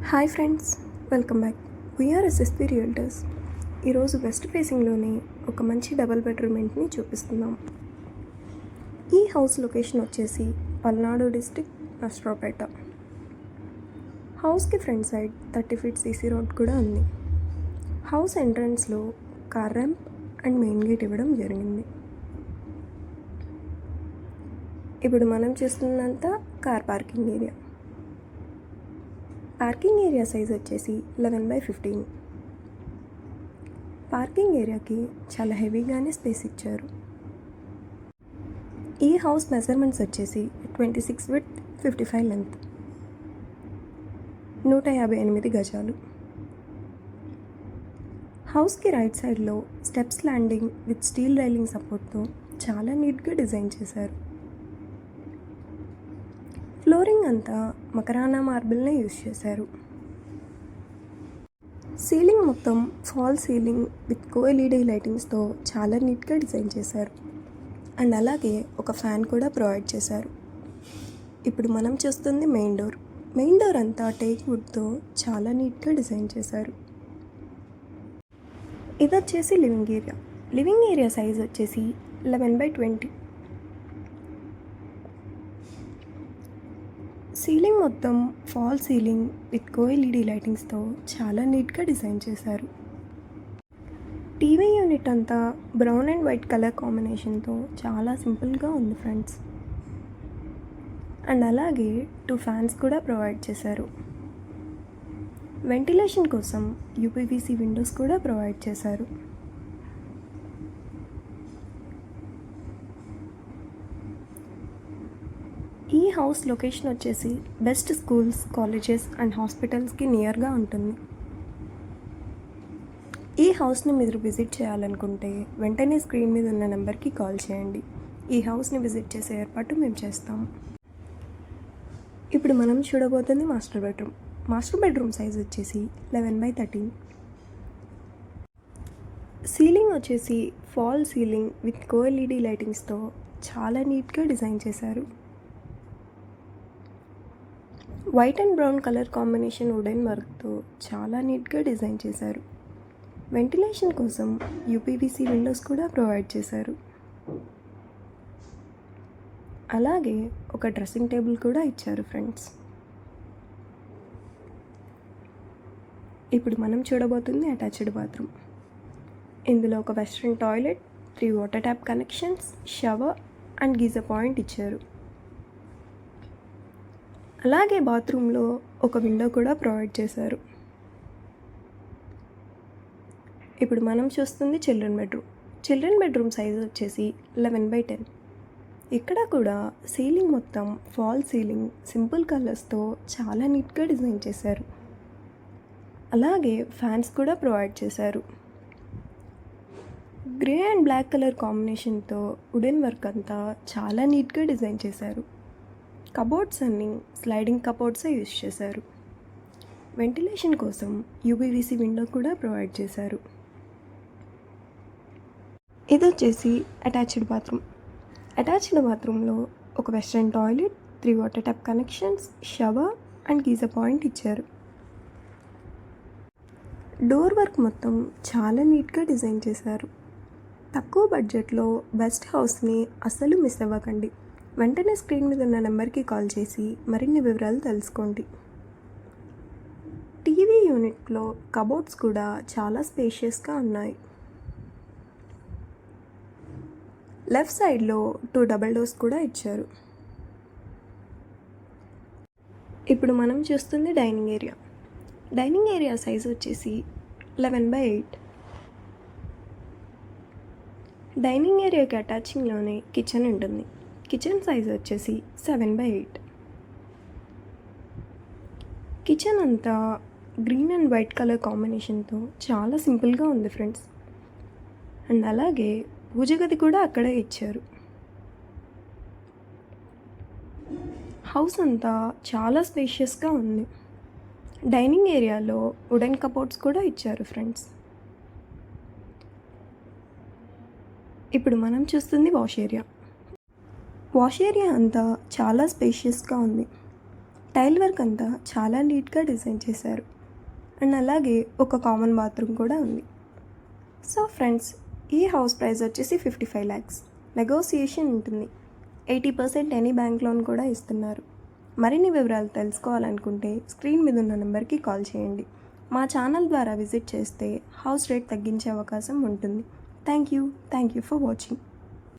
Hi friends, welcome back. VR SSP realtors. ఈరోజు west ఫేసింగ్లోని ఒక మంచి డబల్ బెడ్రూమ్ ఇంటిని చూపిస్తున్నాం. ఈ హౌస్ లొకేషన్ వచ్చేసి పల్నాడు డిస్ట్రిక్ట్, నర్సరావుపేట. హౌస్కి front side 30 feet CC road కూడా ఉంది. హౌస్ ఎంట్రన్స్లో car ramp and main gate ఇవ్వడం జరిగింది. ఇప్పుడు మనం చూస్తున్నంత car parking area. Parking area size వచ్చేసి 11/15. పార్కింగ్ ఏరియాకి చాలా హెవీగానే స్పేస్ ఇచ్చారు. ఈ హౌస్ మెజర్మెంట్స్ వచ్చేసి 26 విడ్త్, 55 లెంత్, 158 గజాలు. హౌస్కి రైట్ సైడ్లో steps landing with steel railing సపోర్ట్తో చాలా నీట్గా డిజైన్ చేశారు. ఫ్లోరింగ్ అంతా మకరానా మార్బుల్నే యూజ్ చేశారు. సీలింగ్ మొత్తం ఫాల్ సీలింగ్ విత్ కోఎల్ఈడి లైటింగ్స్తో చాలా నీట్గా డిజైన్ చేశారు. అండ్ అలాగే ఒక ఫ్యాన్ కూడా ప్రొవైడ్ చేశారు. ఇప్పుడు మనం చూస్తుంది మెయిన్ డోర్. మెయిన్ డోర్ అంతా టేక్ వుడ్తో చాలా నీట్గా డిజైన్ చేశారు. ఇది వచ్చేసి living area. Living area size వచ్చేసి 11/20. సీలింగ్ మొత్తం ఫాల్ సీలింగ్ విత్ కోఎల్ఈడి లైటింగ్స్తో చాలా నీట్గా డిజైన్ చేశారు. టీవీ యూనిట్ అంతా బ్రౌన్ అండ్ వైట్ కలర్ కాంబినేషన్తో చాలా సింపుల్గా ఉంది ఫ్రెండ్స్. అండ్ అలాగే 2 ఫ్యాన్స్ కూడా ప్రొవైడ్ చేశారు. వెంటిలేషన్ కోసం యూపీవీసీ విండోస్ కూడా ప్రొవైడ్ చేశారు. ఈ హౌస్ లొకేషన్ వచ్చేసి బెస్ట్ స్కూల్స్, కాలేజెస్ అండ్ హాస్పిటల్స్కి నియర్గా ఉంటుంది. ఈ హౌస్ని మీరు విజిట్ చేయాలనుకుంటే వెంటనే స్క్రీన్ మీద ఉన్న నెంబర్కి కాల్ చేయండి. ఈ హౌస్ని విజిట్ చేసే ఏర్పాటు మేము చేస్తాము. ఇప్పుడు మనం చూడబోతుంది master bedroom. Master bedroom size వచ్చేసి 11/13. సీలింగ్ వచ్చేసి ఫాల్ సీలింగ్ విత్ కోఎల్ఈడి లైటింగ్స్తో చాలా నీట్గా డిజైన్ చేశారు. White and brown colour combination wooden వర్క్తో చాలా నీట్గా డిజైన్ చేశారు. వెంటిలేషన్ కోసం యూపీవీసీ విండోస్ కూడా ప్రొవైడ్ చేశారు. అలాగే ఒక డ్రెస్సింగ్ టేబుల్ కూడా ఇచ్చారు ఫ్రెండ్స్. ఇప్పుడు మనం చూడబోతుంది అటాచ్డ్ బాత్రూమ్. ఇందులో ఒక western toilet, 3 water tap connections, shower and geyser point ఇచ్చారు. అలాగే బాత్రూంలో ఒక విండో కూడా ప్రొవైడ్ చేశారు. ఇప్పుడు మనం చూస్తుంది children bedroom. Children bedroom size వచ్చేసి 11/10. ఇక్కడ కూడా సీలింగ్ మొత్తం ఫాల్ సీలింగ్ సింపుల్ కలర్స్తో చాలా నీట్గా డిజైన్ చేశారు. అలాగే ఫ్యాన్స్ కూడా ప్రొవైడ్ చేశారు. గ్రే అండ్ బ్లాక్ కలర్ కాంబినేషన్తో వుడెన్ వర్క్ అంతా చాలా నీట్గా డిజైన్ చేశారు. కబోర్డ్స్ అన్నీ స్లైడింగ్ కబోర్డ్సే యూజ్ చేశారు. వెంటిలేషన్ కోసం యూపీవీసీ విండో కూడా ప్రొవైడ్ చేశారు. ఇది వచ్చేసి అటాచ్డ్ బాత్రూమ్. అటాచ్డ్ బాత్రూంలో ఒక western toilet, 3 water tap connections, shower and geyser point ఇచ్చారు. డోర్ వర్క్ మొత్తం చాలా నీట్గా డిజైన్ చేశారు. తక్కువ బడ్జెట్లో బెస్ట్ హౌస్ని అస్సలు మిస్ అవ్వకండి. వెంటనే స్క్రీన్ మీద ఉన్న నెంబర్కి కాల్ చేసి మరిన్ని వివరాలు తెలుసుకోండి. టీవీ యూనిట్లో కబోర్డ్స్ కూడా చాలా స్పేషియస్గా ఉన్నాయి. లెఫ్ట్ సైడ్లో 2 డబల్ డోర్స్ కూడా ఇచ్చారు. ఇప్పుడు మనం చూస్తుంది dining area. Dining area size వచ్చేసి 11/8. డైనింగ్ ఏరియాకి అటాచింగ్లోనే కిచెన్ ఉంటుంది. కిచెన్ సైజ్ వచ్చేసి 7/8. కిచెన్ అంతా గ్రీన్ అండ్ వైట్ కలర్ కాంబినేషన్తో చాలా సింపుల్గా ఉంది ఫ్రెండ్స్. అండ్ అలాగే పూజ గది కూడా అక్కడే ఇచ్చారు. హౌస్ అంతా చాలా స్పేషియస్గా ఉంది. డైనింగ్ ఏరియాలో వుడెన్ కబోర్డ్స్ కూడా ఇచ్చారు ఫ్రెండ్స్. ఇప్పుడు మనం చూస్తుంది వాష్ ఏరియా. వాష్ ఏరియా అంతా చాలా స్పేషియస్గా ఉంది. టైల్ వర్క్ అంతా చాలా నీట్గా డిజైన్ చేశారు. అండ్ అలాగే ఒక కామన్ బాత్రూమ్ కూడా ఉంది. సో ఫ్రెండ్స్, ఈ హౌస్ ప్రైస్ వచ్చేసి 55 lakhs. నెగోసియేషన్ ఉంటుంది. 80% ఎనీ బ్యాంక్ లోన్ కూడా ఇస్తున్నారు. మరిన్ని వివరాలు తెలుసుకోవాలనుకుంటే స్క్రీన్ మీద ఉన్న నెంబర్కి కాల్ చేయండి. మా ఛానల్ ద్వారా విజిట్ చేస్తే హౌస్ రేట్ తగ్గించే అవకాశం ఉంటుంది. Thank you for watching.